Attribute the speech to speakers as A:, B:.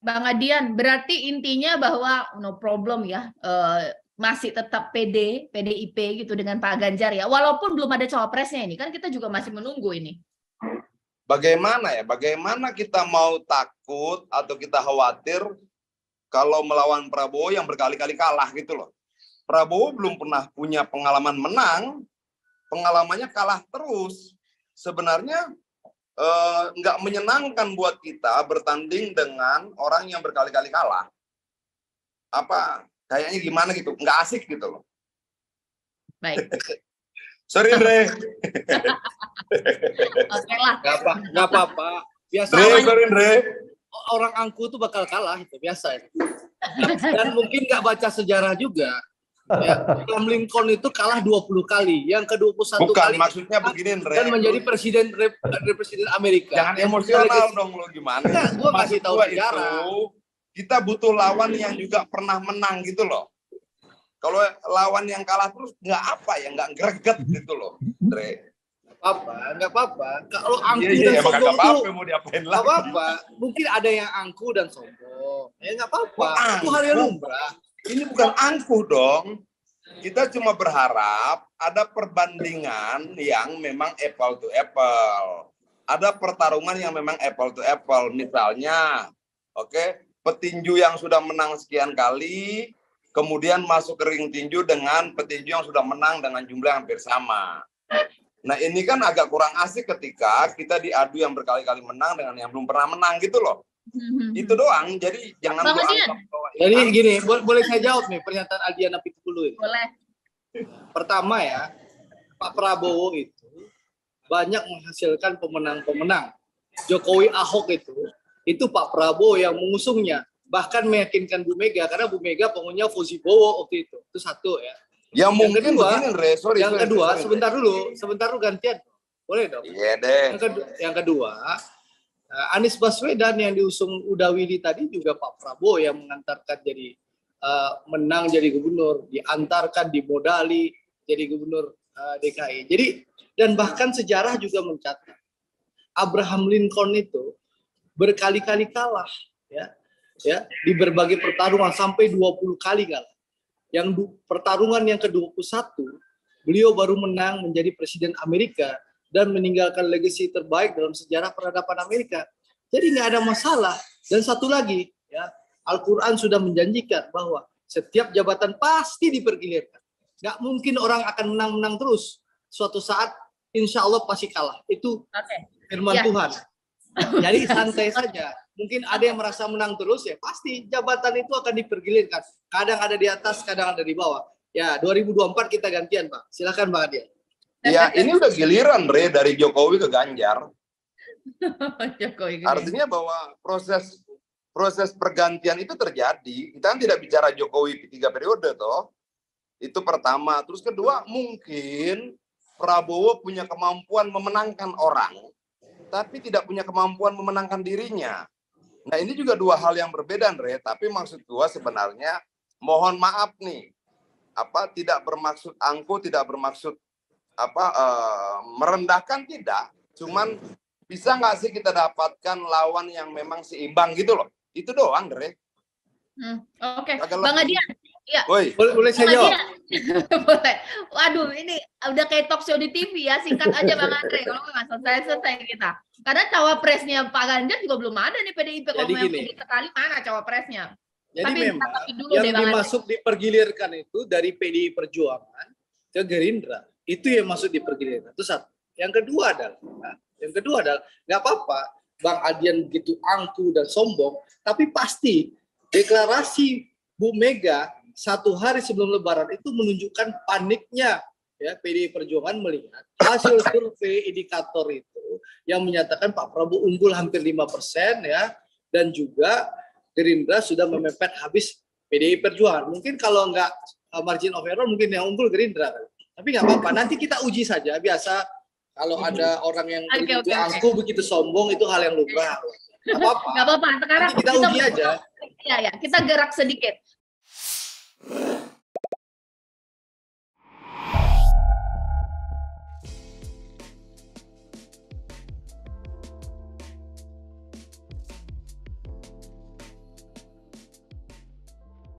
A: Bang Adian, berarti intinya bahwa no problem ya, masih tetap PDIP gitu dengan Pak Ganjar ya, walaupun belum ada cawapresnya ini, kan kita juga masih menunggu ini.
B: Bagaimana kita mau takut atau kita khawatir kalau melawan Prabowo yang berkali-kali kalah gitu loh. Prabowo belum pernah punya pengalaman menang, pengalamannya kalah terus. Sebenarnya nggak menyenangkan buat kita bertanding dengan orang yang berkali-kali kalah. Apa kayaknya gimana gitu, nggak asik gitu loh.
A: Baik.
B: Sorry Andre.
A: Oke lah.
C: Nggak apa-apa. Biasa orang angku tuh bakal kalah, itu biasa. Dan mungkin nggak baca sejarah juga. Ya, Abraham Lincoln itu kalah 20 kali, yang ke-21 kali
B: maksudnya begini Andre,
C: dan menjadi presiden Amerika.
B: Jangan emosional dong lo, gimana?
C: Enggak, gua kasih tahu sejarah.
B: Kita butuh lawan yang juga pernah menang gitu loh. Kalau lawan yang kalah terus nggak greget gitu loh, Andre.
C: Nggak apa-apa. Kalau angku dan sombong tuh nggak apa-apa. Mungkin ada yang angku dan sombong. Ya nggak apa-apa. Itu hal yang lumrah.
B: Ini bukan angkuh dong. Kita cuma berharap ada perbandingan yang memang apple to apple. Ada pertarungan yang memang apple to apple. Misalnya, petinju yang sudah menang sekian kali, kemudian masuk ke ring tinju dengan petinju yang sudah menang dengan jumlah yang hampir sama. Nah ini kan agak kurang asik ketika kita diadu yang berkali-kali menang dengan yang belum pernah menang gitu loh. Itu doang, jadi jangan
C: anggap bahwa jadi gini, boleh saya jawab nih pernyataan Adiana Pitupulu ini?
A: Boleh.
C: Pertama ya, Pak Prabowo itu banyak menghasilkan pemenang-pemenang. Jokowi Ahok itu Pak Prabowo yang mengusungnya, bahkan meyakinkan Bu Mega, karena Bu Mega pengunya Fauzi Bowo waktu itu satu ya.
B: Yang mungkin
C: kedua,
B: begini, Re.
C: Yang kedua, sebentar dulu gantian, boleh dong?
B: Iya deh.
C: Yang kedua, Anies Baswedan yang diusung Uda Widi tadi juga Pak Prabowo yang mengantarkan jadi menang jadi gubernur, diantarkan dimodali jadi gubernur DKI. Jadi dan bahkan sejarah juga mencatat Abraham Lincoln itu berkali-kali kalah ya di berbagai pertarungan sampai 20 kali kalah. Yang pertarungan yang ke-21 beliau baru menang menjadi presiden Amerika dan meninggalkan legasi terbaik dalam sejarah peradaban Amerika. Jadi nggak ada masalah. Dan satu lagi, ya, Al-Quran sudah menjanjikan bahwa setiap jabatan pasti dipergilirkan. Nggak mungkin orang akan menang-menang terus. Suatu saat, insya Allah pasti kalah. Itu firman Tuhan. Jadi santai saja. Mungkin ada yang merasa menang terus, ya pasti jabatan itu akan dipergilirkan. Kadang ada di atas, kadang ada di bawah. Ya, 2024 kita gantian, Pak. Silakan, Bang Adian.
B: Ya, ini udah giliran, Re, dari Jokowi ke Ganjar. Artinya bahwa proses pergantian itu terjadi. Kita kan tidak bicara Jokowi 3 periode, toh. Itu pertama. Terus kedua, mungkin Prabowo punya kemampuan memenangkan orang, tapi tidak punya kemampuan memenangkan dirinya. Nah, ini juga dua hal yang berbeda, Re. Tapi maksud gua sebenarnya, mohon maaf nih, tidak bermaksud angkuh, tidak bermaksud merendahkan, tidak, cuman bisa nggak sih kita dapatkan lawan yang memang seimbang gitu loh, itu doang, Dre.
A: Oke. Bang Adian, ya.
C: Boleh saya jawab?
A: Boleh. Waduh, ini udah kayak talk show di TV ya, singkat aja Bang Andre, kalau nggak selesai kita. Karena cawapresnya Pak Ganjar juga belum ada nih PDIP, kalau yang sekali mana cawapresnya.
C: Jadi memang yang dimasuk dipergilirkan itu dari PDI Perjuangan ke Gerindra. Itu yang masuk dipergilirkan. Itu satu. Yang kedua adalah nggak apa-apa Bang Adian begitu angku dan sombong, tapi pasti deklarasi Bu Mega 1 hari sebelum Lebaran itu menunjukkan paniknya ya PDI Perjuangan melihat hasil survei indikator itu yang menyatakan Pak Prabowo unggul hampir 5% ya, dan juga Gerindra sudah memepet habis PDI Perjuangan. Mungkin kalau nggak margin of error mungkin yang unggul Gerindra. Tapi nggak apa-apa, nanti kita uji saja. Biasa kalau ada orang yang begitu angkuh, begitu sombong, itu hal yang lumrah. Nggak apa-apa.
A: Nggak apa-apa. Sekarang
C: nanti kita uji aja.
A: Ya, kita gerak sedikit.